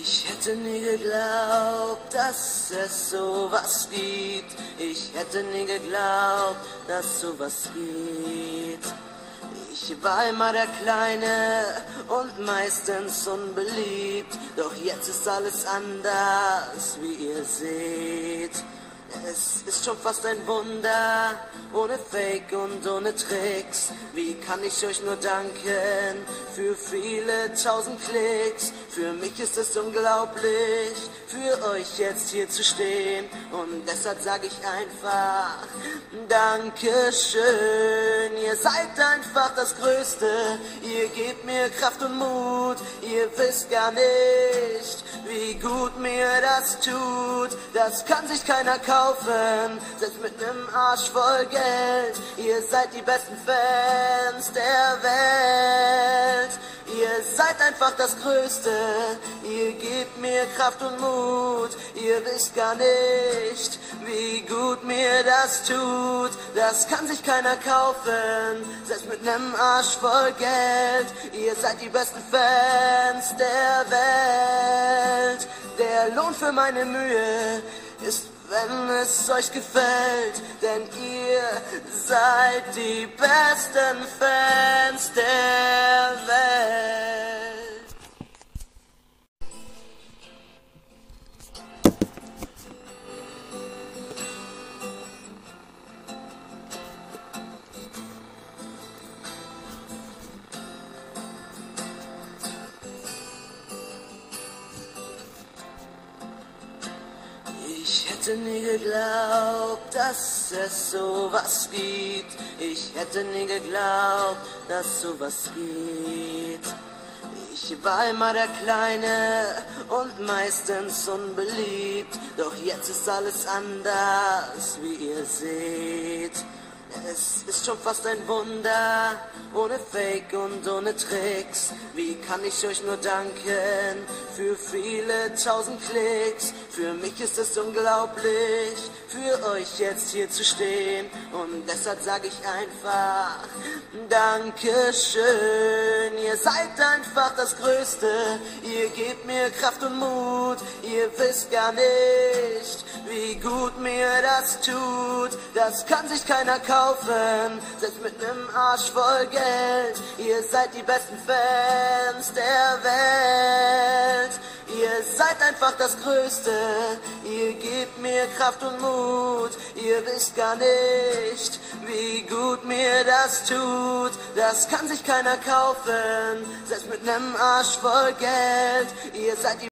Ich hätte nie geglaubt, dass es sowas gibt. Ich hätte nie geglaubt, dass sowas geht. Ich war immer der Kleine und meistens unbeliebt. Doch jetzt ist alles anders, wie ihr seht. Es ist schon fast ein Wunder, ohne Fake und ohne Tricks. Wie kann ich euch nur danken für viele tausend Klicks? Für mich ist es unglaublich, für euch jetzt hier zu stehen. Und deshalb sage ich einfach Dankeschön. Ihr seid einfach das Größte, ihr gebt mir Kraft und Mut. Ihr wisst gar nicht, wie gut mir das tut. Das kann sich keiner kaufen, selbst mit nem Arsch voll Geld. Ihr seid die besten Fans der Welt. Ihr seid einfach das Größte, ihr gebt mir Kraft und Mut. Ihr wisst gar nicht, wie gut mir das tut. Das kann sich keiner kaufen, selbst mit nem Arsch voll Geld. Ihr seid die besten Fans der Welt. Der Lohn für meine Mühe ist, wenn es euch gefällt, denn ihr seid die besten Fans der Welt. Ich hätte nie geglaubt, dass es sowas gibt. Ich hätte nie geglaubt, dass sowas geht. Ich war immer der Kleine und meistens unbeliebt. Doch jetzt ist alles anders, wie ihr seht. Es ist schon fast ein Wunder, ohne Fake und ohne Tricks. Wie kann ich euch nur danken für viele tausend Klicks? Für mich ist es unglaublich, für euch jetzt hier zu stehen. Und deshalb sage ich einfach Dankeschön. Ihr seid einfach das Größte, ihr gebt mir Kraft und Mut. Ihr wisst gar nicht, wie gut mir das tut. Das kann sich keiner kaufen, selbst mit nem Arsch voll Geld. Ihr seid die besten Fans der Welt. Ihr seid einfach das Größte, ihr gebt mir Kraft und Mut. Ihr wisst gar nicht, wie gut mir das tut. Das kann sich keiner kaufen, selbst mit nem Arsch voll Geld. Ihr seid die